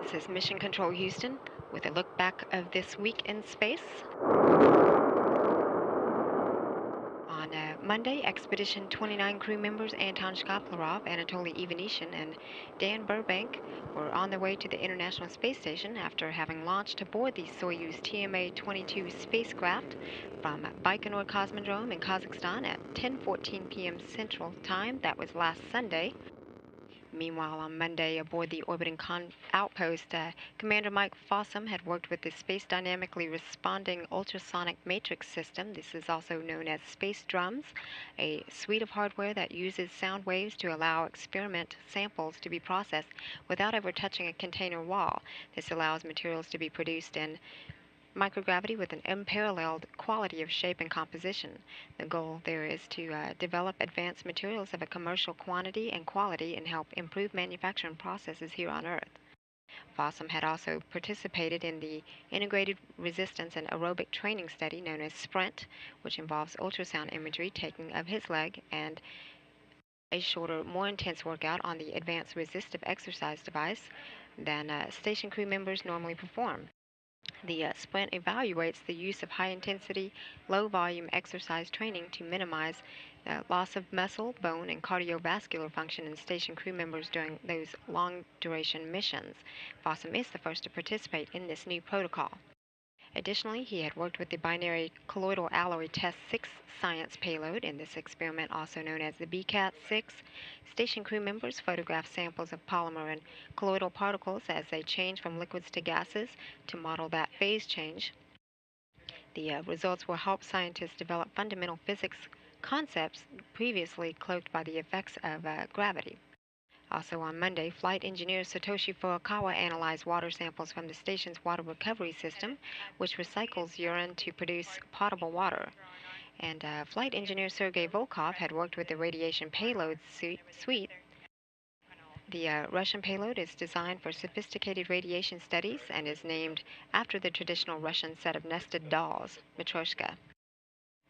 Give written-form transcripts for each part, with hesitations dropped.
This is Mission Control Houston with a look back of this week in space. On Monday, Expedition 29 crew members Anton Shkaplerov, Anatoly Ivanishin, and Dan Burbank were on their way to the International Space Station after having launched aboard the Soyuz TMA-22 spacecraft from Baikonur Cosmodrome in Kazakhstan at 10:14 p.m. Central Time. That was last Sunday. Meanwhile, on Monday, aboard the orbiting outpost, Commander Mike Fossum had worked with the Space Dynamically Responding Ultrasonic Matrix System. This is also known as space drums, a suite of hardware that uses sound waves to allow experiment samples to be processed without ever touching a container wall. This allows materials to be produced in microgravity with an unparalleled quality of shape and composition. The goal there is to develop advanced materials of a commercial quantity and quality and help improve manufacturing processes here on Earth. Fossum had also participated in the Integrated Resistance and Aerobic Training Study known as SPRINT, which involves ultrasound imagery taken of his leg and a shorter, more intense workout on the advanced resistive exercise device than station crew members normally perform. The SPRINT evaluates the use of high-intensity, low-volume exercise training to minimize loss of muscle, bone, and cardiovascular function in station crew members during those long-duration missions. Fossum is the first to participate in this new protocol. Additionally, he had worked with the binary colloidal alloy test 6 science payload in this experiment, also known as the BCAT-6. Station crew members photographed samples of polymer and colloidal particles as they change from liquids to gases to model that phase change. The results will help scientists develop fundamental physics concepts previously cloaked by the effects of gravity. Also on Monday, flight engineer Satoshi Furukawa analyzed water samples from the station's water recovery system, which recycles urine to produce potable water. And flight engineer Sergei Volkov had worked with the radiation payload suite. The Russian payload is designed for sophisticated radiation studies and is named after the traditional Russian set of nested dolls, Matryoshka.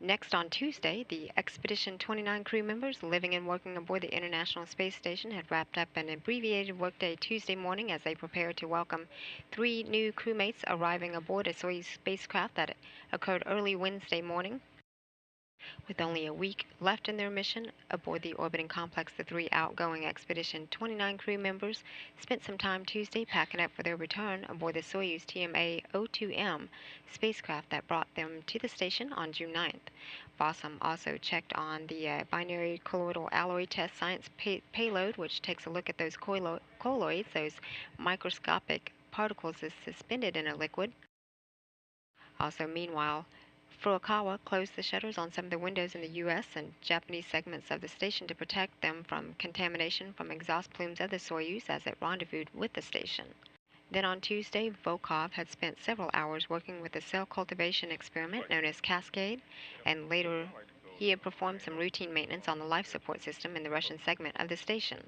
Next, on Tuesday, the Expedition 29 crew members living and working aboard the International Space Station had wrapped up an abbreviated workday Tuesday morning as they prepared to welcome 3 new crewmates arriving aboard a Soyuz spacecraft that occurred early Wednesday morning. With only a week left in their mission aboard the orbiting complex, the 3 outgoing Expedition 29 crew members spent some time Tuesday packing up for their return aboard the Soyuz TMA-02M spacecraft that brought them to the station on June 9th. Fossum also checked on the binary colloidal alloy test science payload, which takes a look at those colloids, those microscopic particles suspended in a liquid. Also, meanwhile, Furukawa closed the shutters on some of the windows in the U.S. and Japanese segments of the station to protect them from contamination from exhaust plumes of the Soyuz as it rendezvoused with the station. Then on Tuesday, Volkov had spent several hours working with a cell cultivation experiment known as Cascade, and later he had performed some routine maintenance on the life support system in the Russian segment of the station.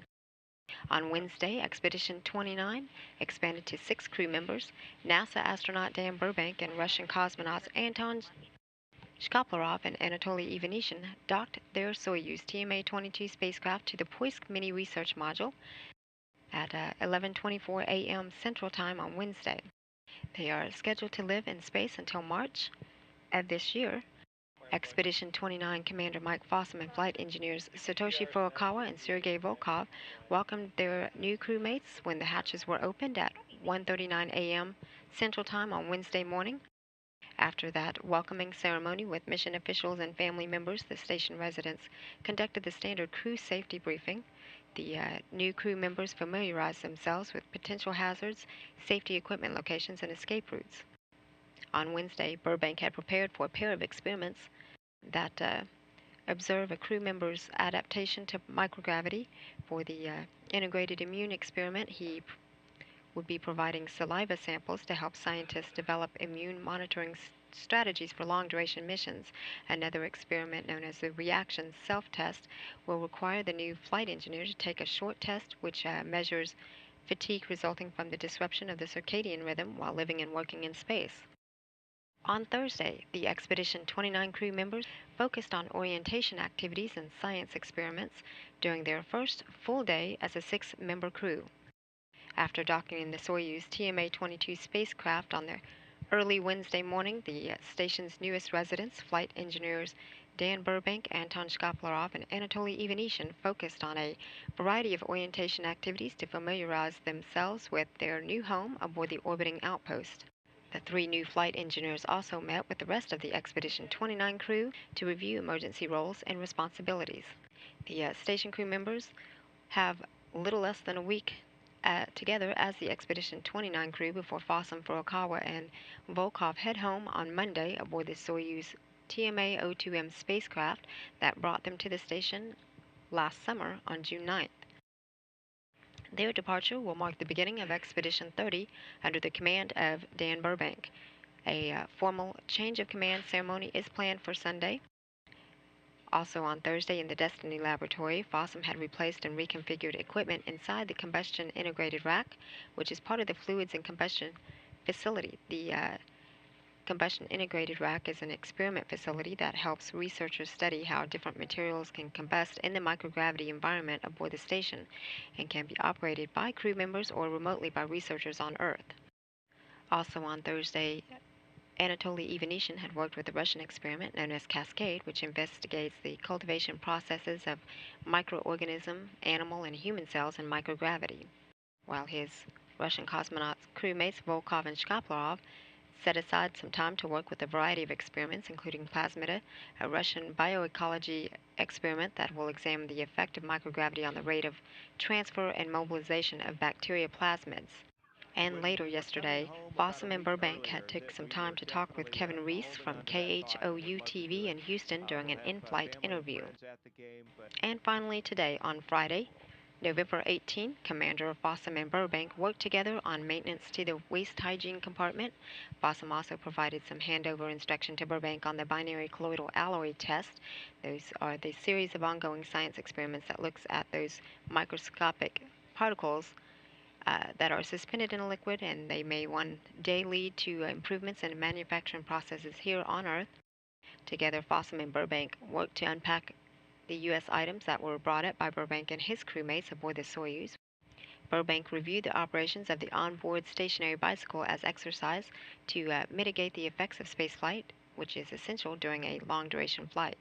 On Wednesday, Expedition 29 expanded to 6 crew members. NASA astronaut Dan Burbank and Russian cosmonauts Anton Shkaplerov and Anatoly Ivanishin docked their Soyuz TMA-22 spacecraft to the Poisk Mini Research Module at 11:24 a.m. Central Time on Wednesday. They are scheduled to live in space until March of this year. Expedition 29 Commander Mike Fossum and flight engineers Satoshi Furukawa and Sergei Volkov welcomed their new crewmates when the hatches were opened at 1:39 a.m. Central Time on Wednesday morning. After that welcoming ceremony with mission officials and family members, the station residents conducted the standard crew safety briefing. The new crew members familiarized themselves with potential hazards, safety equipment locations, and escape routes. On Wednesday, Burbank had prepared for a pair of experiments that observe a crew member's adaptation to microgravity. For the integrated immune experiment, he would be providing saliva samples to help scientists develop immune monitoring strategies for long-duration missions. Another experiment, known as the reaction self-test, will require the new flight engineer to take a short test which measures fatigue resulting from the disruption of the circadian rhythm while living and working in space. On Thursday, the Expedition 29 crew members focused on orientation activities and science experiments during their first full day as a 6-member crew. After docking in the Soyuz TMA-22 spacecraft on the early Wednesday morning, the station's newest residents, flight engineers Dan Burbank, Anton Shkaplerov, and Anatoly Ivanishin, focused on a variety of orientation activities to familiarize themselves with their new home aboard the orbiting outpost. The three new flight engineers also met with the rest of the Expedition 29 crew to review emergency roles and responsibilities. The station crew members have little less than a week together as the Expedition 29 crew before Fossum, Furukawa, and Volkov head home on Monday aboard the Soyuz TMA-02M spacecraft that brought them to the station last summer on June 9th. Their departure will mark the beginning of Expedition 30 under the command of Dan Burbank. A formal change of command ceremony is planned for Sunday. Also on Thursday in the Destiny Laboratory, Fossum had replaced and reconfigured equipment inside the combustion integrated rack, which is part of the fluids and combustion facility. The combustion integrated rack is an experiment facility that helps researchers study how different materials can combust in the microgravity environment aboard the station and can be operated by crew members or remotely by researchers on Earth. Also on Thursday, Anatoly Ivanishin had worked with the Russian experiment known as Cascade, which investigates the cultivation processes of microorganism, animal, and human cells in microgravity, while his Russian cosmonaut crewmates Volkov and Shkaplerov set aside some time to work with a variety of experiments, including Plasmida, a Russian bioecology experiment that will examine the effect of microgravity on the rate of transfer and mobilization of bacteria plasmids. And later yesterday, Fossum and Burbank had took some time to talk with Kevin Reese from KHOU TV in Houston during an in-flight interview. And finally today, on Friday, November 18, Commander Fossum and Burbank worked together on maintenance to the waste hygiene compartment. Fossum also provided some handover instruction to Burbank on the binary colloidal alloy test. Those are the series of ongoing science experiments that looks at those microscopic particles that are suspended in a liquid, and they may one day lead to improvements in manufacturing processes here on Earth. Together, Fossum and Burbank worked to unpack the U.S. items that were brought up by Burbank and his crewmates aboard the Soyuz. Burbank reviewed the operations of the onboard stationary bicycle as exercise to mitigate the effects of spaceflight, which is essential during a long-duration flight.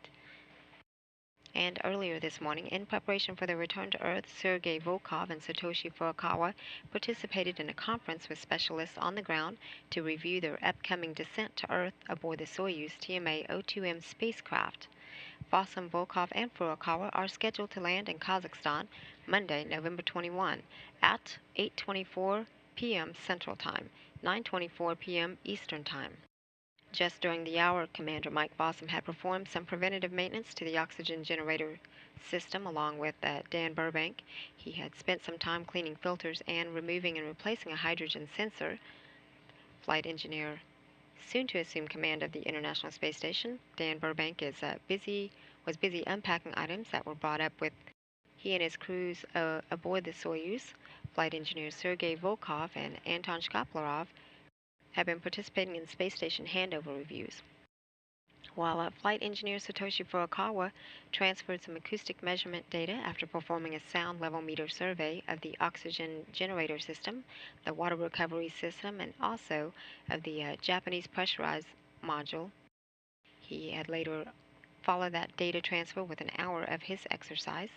And earlier this morning, in preparation for their return to Earth, Sergei Volkov and Satoshi Furukawa participated in a conference with specialists on the ground to review their upcoming descent to Earth aboard the Soyuz TMA-02M spacecraft. Fossum, Volkov, and Furukawa are scheduled to land in Kazakhstan Monday, November 21 at 8:24 p.m. Central Time, 9:24 p.m. Eastern Time. Just during the hour, Commander Mike Fossum had performed some preventative maintenance to the oxygen generator system along with Dan Burbank. He had spent some time cleaning filters and removing and replacing a hydrogen sensor. Flight engineer soon to assume command of the International Space Station, Dan Burbank was busy unpacking items that were brought up with he and his crews aboard the Soyuz. Flight engineers Sergei Volkov and Anton Shkaplerov have been participating in space station handover reviews, while flight engineer Satoshi Furukawa transferred some acoustic measurement data after performing a sound level meter survey of the oxygen generator system, the water recovery system, and also of the Japanese pressurized module. He had later followed that data transfer with an hour of his exercise.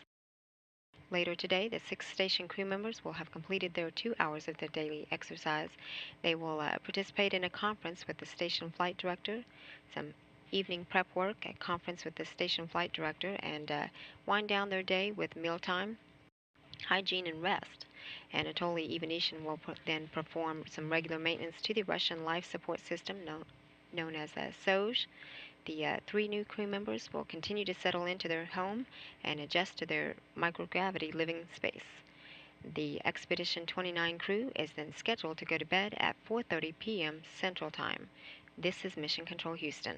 Later today, the 6 station crew members will have completed their 2 hours of their daily exercise. They will participate in a conference with the station flight director, some evening prep work, a conference with the station flight director, and wind down their day with mealtime, hygiene, and rest. Anatoly Ivanishin will then perform some regular maintenance to the Russian life support system known as SOJ. The 3 new crew members will continue to settle into their home and adjust to their microgravity living space. The Expedition 29 crew is then scheduled to go to bed at 4:30 p.m. Central Time. This is Mission Control Houston.